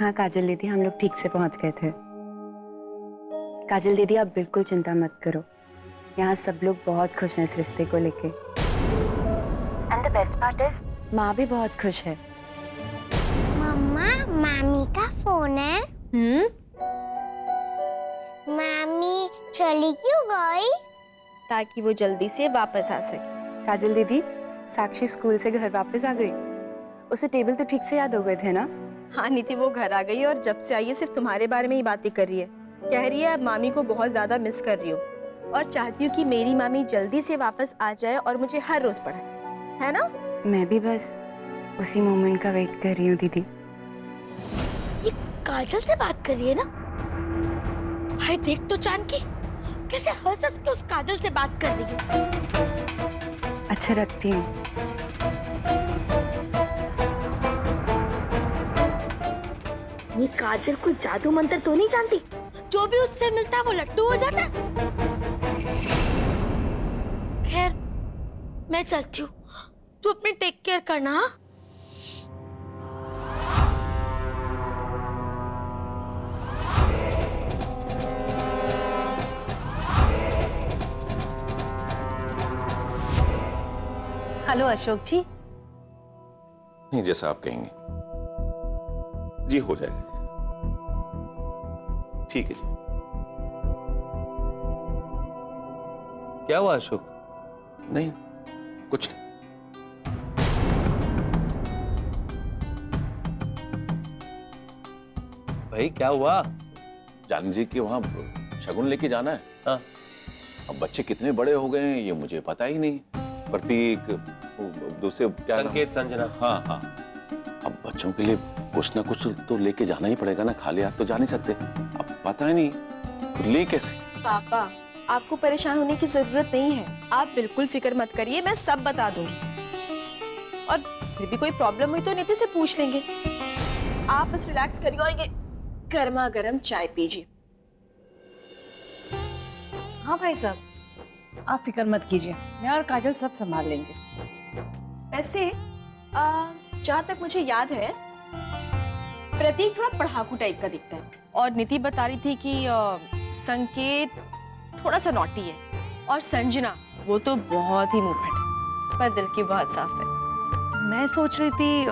हाँ काजल दीदी, हम लोग ठीक से पहुंच गए थे। काजल दीदी आप बिल्कुल चिंता मत करो, यहाँ सब लोग बहुत खुश हैं इस रिश्ते को लेके। And the best part is माँ भी बहुत खुश है। मम्मा, मामी का फोन है। मामी चली क्यों गई? ताकि वो जल्दी से वापस आ सके। काजल दीदी, साक्षी स्कूल से घर वापस आ गई। उसे टेबल तो ठीक से याद हो गए थे ना? हाँ नीति, वो घर आ गई और जब से आई है सिर्फ तुम्हारे बारे में ही बातें कर रही है। कह रही है अब मामी को बहुत ज्यादा मिस कर रही हूँ और चाहती हूँ कि मेरी मामी जल्दी से वापस आ जाए और मुझे हर रोज पढ़ाए, है ना? मैं भी बस उसी मोमेंट का वेट कर रही हूँ दीदी। ये काजल से बात कर रही है ना? हाय देख तो जानकी, कैसे हंस के उस काजल से बात कर रही है। अच्छा रखती हूँ। ये काजल कोई जादू मंत्र तो नहीं जानती? जो भी उससे मिलता है वो लट्टू हो जाता है। खैर मैं चलती हूँ, तू अपनी टेक केयर करना। हाँ? हेलो अशोक जी। नहीं, जैसा आप कहेंगे जी, हो जाएगा। ठीक है जी। क्या हुआ अशोक? नहीं, कुछ नहीं। भाई क्या हुआ? जानी जी कि वहां शगुन लेके जाना है। हाँ। अब बच्चे कितने बड़े हो गए हैं ये मुझे पता ही नहीं। प्रतीक, दूसरे क्या संकेत, संजना। हाँ हाँ। अब बच्चों के लिए कुछ ना कुछ तो लेके जाना ही पड़ेगा ना, खाली हाथ तो जा नहीं सकते। अब पता ही नहीं तो ले कैसे। पापा, आपको परेशान होने की जरूरत नहीं है, आप बिल्कुल फिक्र मत करिए, मैं सब बता दूंगी। और फिर भी कोई प्रॉब्लम हुई तो नीति से पूछ लेंगे। आप बस रिलैक्स करिए और ये गर्मा गर्म चाय पीजिए। हाँ भाई साहब, आप फिक्र मत कीजिए, मैं और काजल सब संभाल लेंगे। वैसे जहाँ तक मुझे याद है प्रतीक थोड़ा पढ़ाकू टाइप का दिखता है और नीति बता रही थी कि संकेत थोड़ा सा नॉटी है और संजना वो तो बहुत ही मुंहफट है पर दिल की बहुत साफ है। मैं सोच रही थी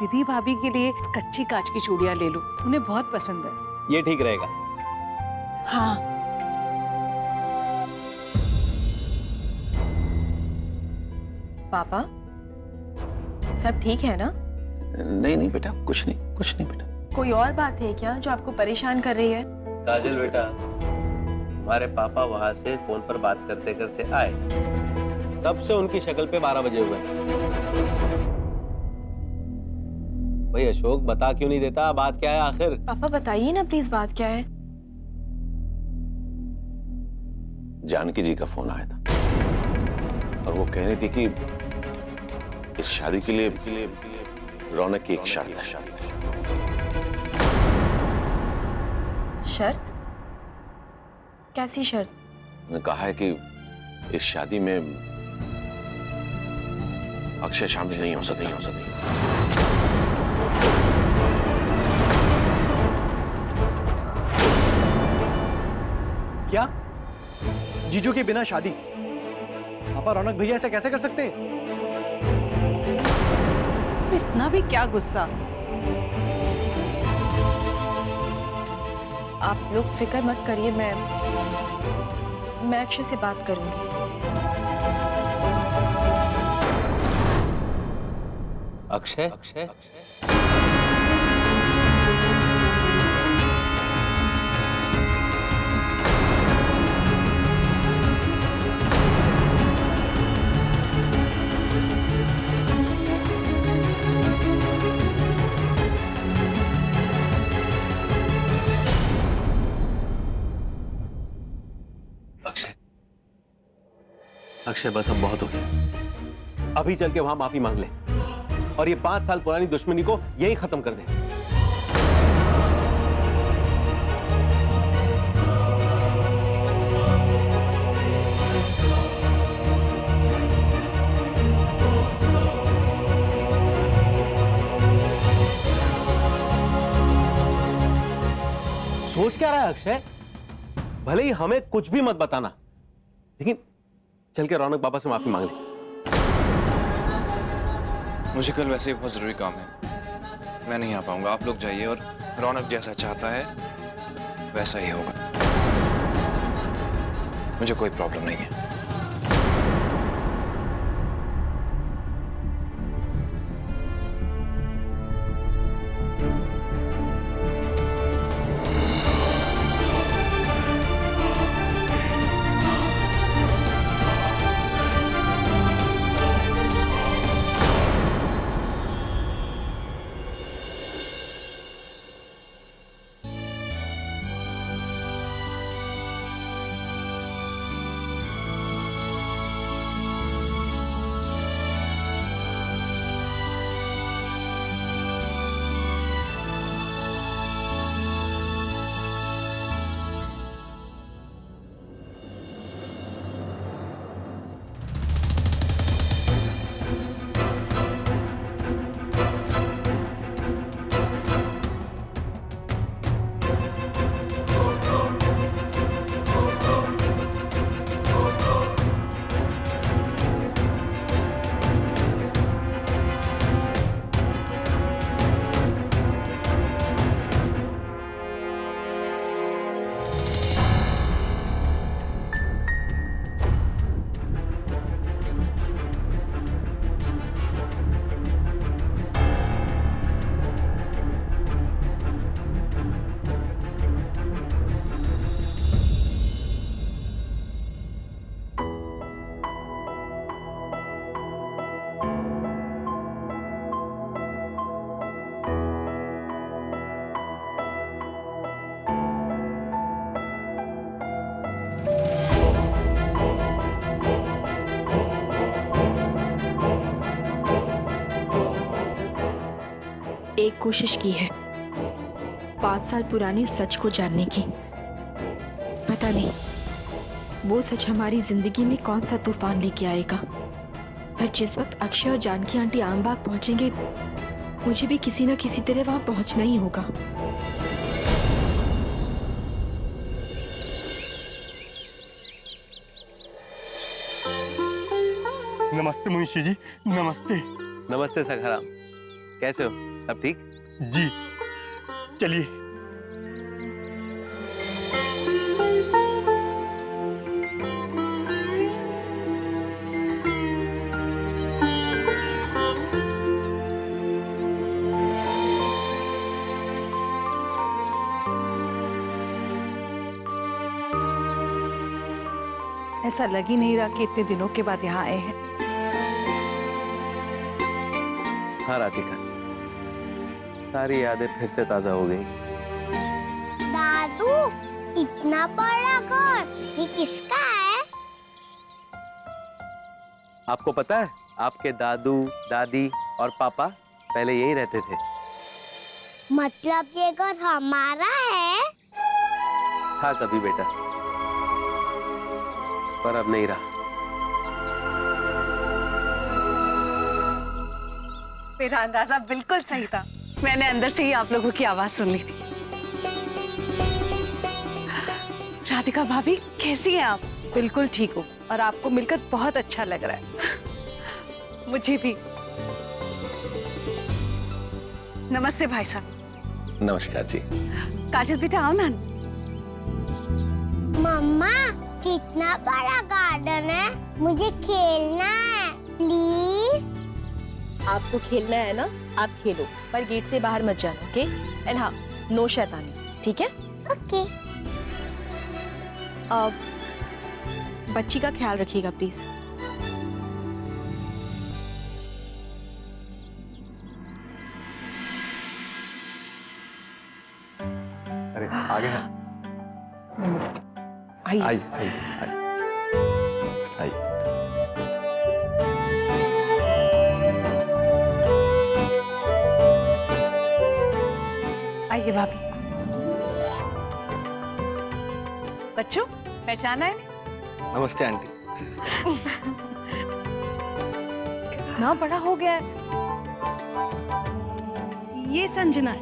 विधि भाभी के लिए कच्ची कांच की चूड़ियां ले लूं, उन्हें बहुत पसंद है। ये ठीक रहेगा। हाँ पापा, सब ठीक है ना? नहीं नहीं बेटा, कुछ नहीं, कुछ नहीं बेटा। कोई और बात है क्या जो आपको परेशान कर रही है? काजल बेटा, हमारे पापा वहां से फोन पर बात करते करते आए, तब से उनकी शक्ल पे 12 बजे हुए। भाई अशोक बता क्यों नहीं देता, बात क्या है आखिर? पापा बताइए ना प्लीज, बात क्या है? जानकी जी का फोन आया था और वो कह रही थी कि इस शादी के लिए रौनक की एक शर्त है। शर्त? कैसी शर्त? उन्होंने कहा है कि इस शादी में अक्षय शामिल नहीं हो सकती। क्या? जीजू के बिना शादी? पापा, रौनक भैया ऐसा कैसे कर सकते हैं? इतना भी क्या गुस्सा? आप लोग फिक्र मत करिए, मैं अक्षय से बात करूंगी। अक्षय? अक्षय बस अब बहुत हो गया, अभी चल के वहां माफी मांग ले और ये 5 साल पुरानी दुश्मनी को यही खत्म कर दे। जा रहा है अक्षय? भले ही हमें कुछ भी मत बताना, लेकिन चल के रौनक बाबा से माफी मांग ले। मुझे कल वैसे ही बहुत जरूरी काम है, मैं नहीं आ पाऊंगा। आप लोग जाइए और रौनक जैसा चाहता है वैसा ही होगा। मुझे कोई प्रॉब्लम नहीं है। एक कोशिश की है 5 साल पुरानी उस सच को जानने की। पता नहीं वो सच हमारी जिंदगी में कौन सा तूफान लेके आएगा। पर जिस वक्त अक्षय और जानकी आंटी आमबाग पहुंचेंगे, मुझे भी किसी न किसी तरह वहां पहुंचना ही होगा। नमस्ते मुंशी जी, नमस्ते। नमस्ते सखाराम, कैसे हो? सब ठीक? जी चलिए। ऐसा लग ही नहीं रहा कि इतने दिनों के बाद यहाँ आए हैं। हाँ राधिका, सारी यादें फिर से ताजा हो गई। दादू, इतना बड़ा घर ये किसका है? आपको पता है, आपके दादू दादी और पापा पहले यही रहते थे। मतलब ये घर हमारा है? था कभी बेटा, पर अब नहीं रहा। मेरा अंदाजा बिल्कुल सही था। मैंने अंदर से ही आप लोगों की आवाज सुन ली थी। राधिका भाभी, कैसी हैं आप? बिल्कुल ठीक हो, और आपको मिलकर बहुत अच्छा लग रहा है। मुझे भी। नमस्ते भाई साहब। नमस्कार जी। काजल बेटा आओ ना। मम्मा, कितना बड़ा गार्डन है, मुझे खेलना है प्लीज। आपको खेलना है ना, आप खेलो, पर गेट से बाहर मत जाना, ओके? एंड हाँ, नो शैतानी, ठीक है? ओके। बच्ची का ख्याल रखिएगा प्लीज। अरे आ गया। नमस्ते। आइए। आइए। आइए भाभी। बच्चों, पहचाना है? नमस्ते आंटी। कितना बड़ा हो गया है। ये संजना है।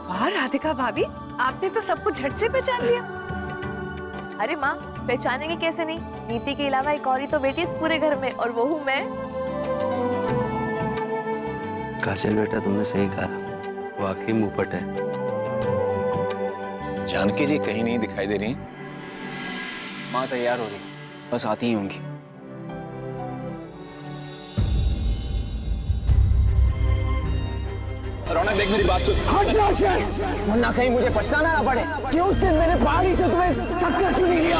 वाह राधिका भाभी, आपने तो सबको झट से पहचान लिया। अरे माँ, पहचानेंगे कैसे नहीं? नीति के अलावा एक और ही तो बेटी इस पूरे घर में, और वो हूँ मैं। काजल बेटा, तुमने सही कहा, वाकई मुंहफट है। जानकी जी कहीं नहीं दिखाई दे रही। माँ तैयार हो रही, बस आती ही होंगी। रौनक देख मेरी बात सुन। वरना कहीं मुझे पछताना ना पड़े कि उस दिन मैंने पहाड़ी से तुम्हें धक्का क्यों नहीं लिया।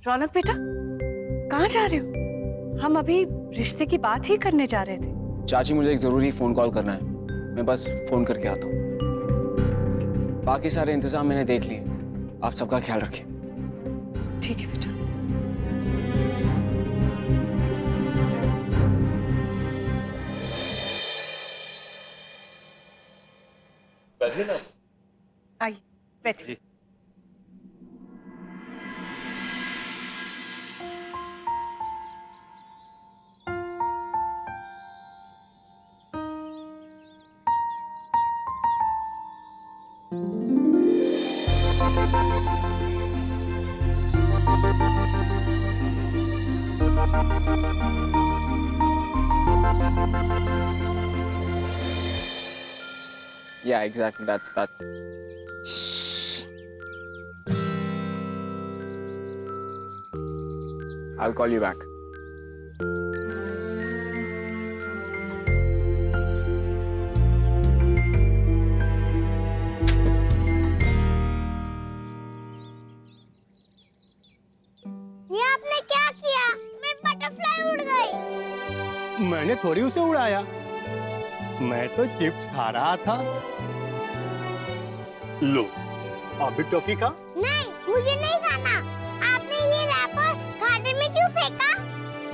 रौनक बेटा, कहाँ जा रहे हो? हम अभी रिश्ते की बात ही करने जा रहे थे। चाची, मुझे एक जरूरी फोन कॉल करना है, मैं बस फोन करके आता हूँ। बाकी सारे इंतजाम मैंने देख लिए, आप सबका ख्याल रखें। ठीक है बेटा। बैठिए ना। आइए बैठिए। Yeah, exactly. That's that. I'll call you back. ये आपने क्या किया? मेरी बटरफ्लाई उड़ गई। मैंने थोड़ी उसे उड़ाया, मैं तो चिप्स खा रहा था। लो, आप भी टॉफी खा। नहीं, मुझे नहीं खाना। आपने ये रैपर गार्डन में क्यों फेंका?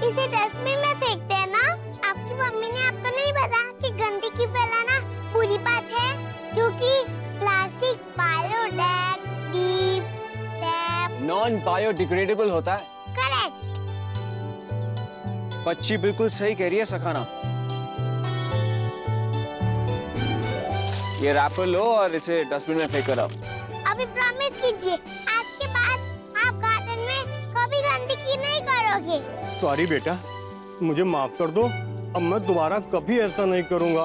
इसे डस्टबिन में फेंकते हैं ना? आपकी मम्मी ने आपको नहीं बताया कि गंदगी फैलाना बुरी बात है, क्योंकि प्लास्टिक नॉन बायोडिग्रेडेबल होता है। करेक्ट। बच्ची बिल्कुल सही कह रही है सखाना। ये रैपर लो और इसे डस्टबिन में फेंक कर आओ। अभी प्रॉमिस कीजिए, आज के बाद आप गार्डन में कभी गंदगी नहीं करोगे। सॉरी बेटा, मुझे माफ कर दो। अब मैं दोबारा कभी ऐसा नहीं करूंगा।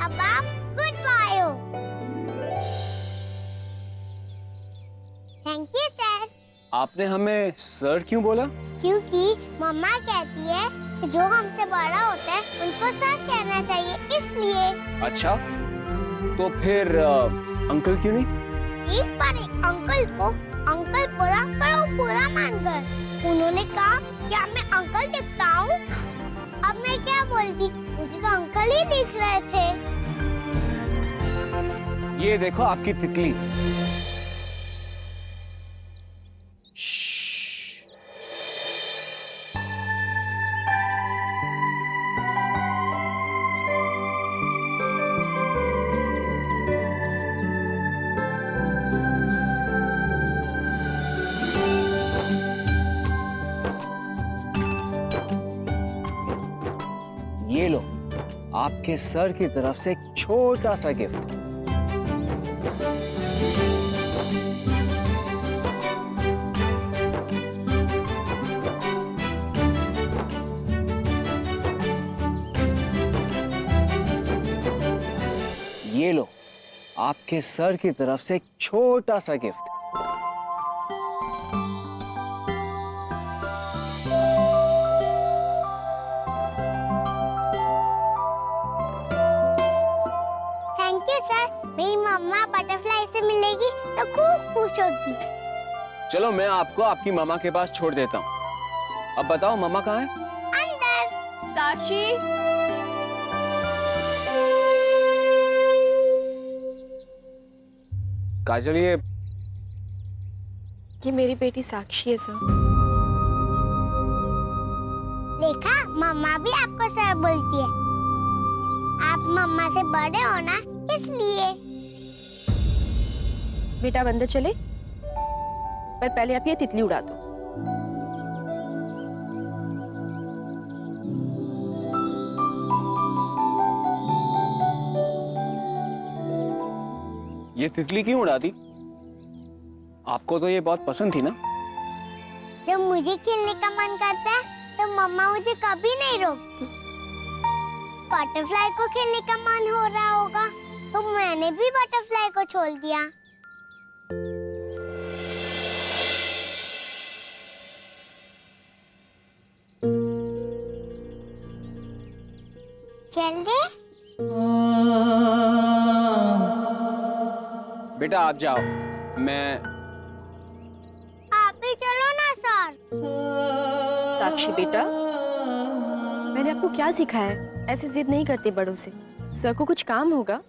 अब आप गुड बॉय हो। Thank you sir. आपने हमें सर क्यों बोला? क्योंकि मम्मा कहती है कि जो हमसे बड़ा होता है उनको सर कहना चाहिए, इसलिए। अच्छा, तो फिर अंकल क्यों नहीं? एक बार एक अंकल को अंकल बोला, पर वो बुरा मानकर उन्होंने कहा क्या मैं अंकल दिखता हूँ? अब मैं क्या बोलती, मुझे तो अंकल ही दिख रहे थे। ये देखो आपकी तितली। ये लो, आपके सर की तरफ से एक छोटा सा गिफ्ट। ये लो, आपके सर की तरफ से एक छोटा सा गिफ्ट। Thank you sir. मेरी मम्मा बटरफ्लाई से मिलेगी तो खूब खुश होगी। चलो मैं आपको आपकी मामा के पास छोड़ देता हूँ। अब बताओ मामा कहाँ है? अंदर। साक्षी, काजल, ये मेरी बेटी साक्षी है सर। देखा, मम्मा भी आपको सर बोलती है। आप मम्मा से बड़े हो ना, इसलिए। बेटा अंदर चले, पर पहले आप ये तितली उड़ा दो। ये तितली क्यों उड़ा दी? आपको तो ये बहुत पसंद थी ना? जब मुझे खेलने का मन करता है तो मम्मा मुझे कभी नहीं रोकती। बटरफ्लाई को खेलने का मन हो रहा होगा तो मैंने भी बटरफ्लाई को छोड़ दिया। चल रहे? बेटा आप जाओ, मैं आप ही चलो ना सर। साक्षी बेटा, मैंने आपको क्या सिखाया है? ऐसे जिद नहीं करते बड़ों से। सर को कुछ काम होगा,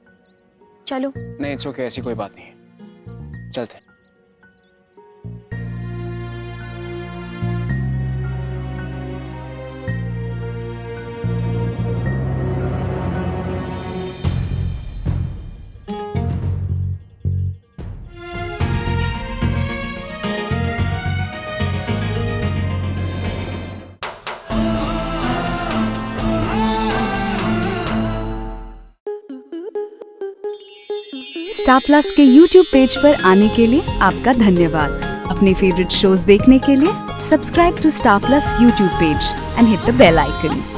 चलो। नहीं, इट्स ओके, ऐसी कोई बात नहीं है, चलते हैं। स्टार प्लस के YouTube पेज पर आने के लिए आपका धन्यवाद। अपने फेवरेट शोज देखने के लिए subscribe to Star Plus YouTube page and hit the bell icon.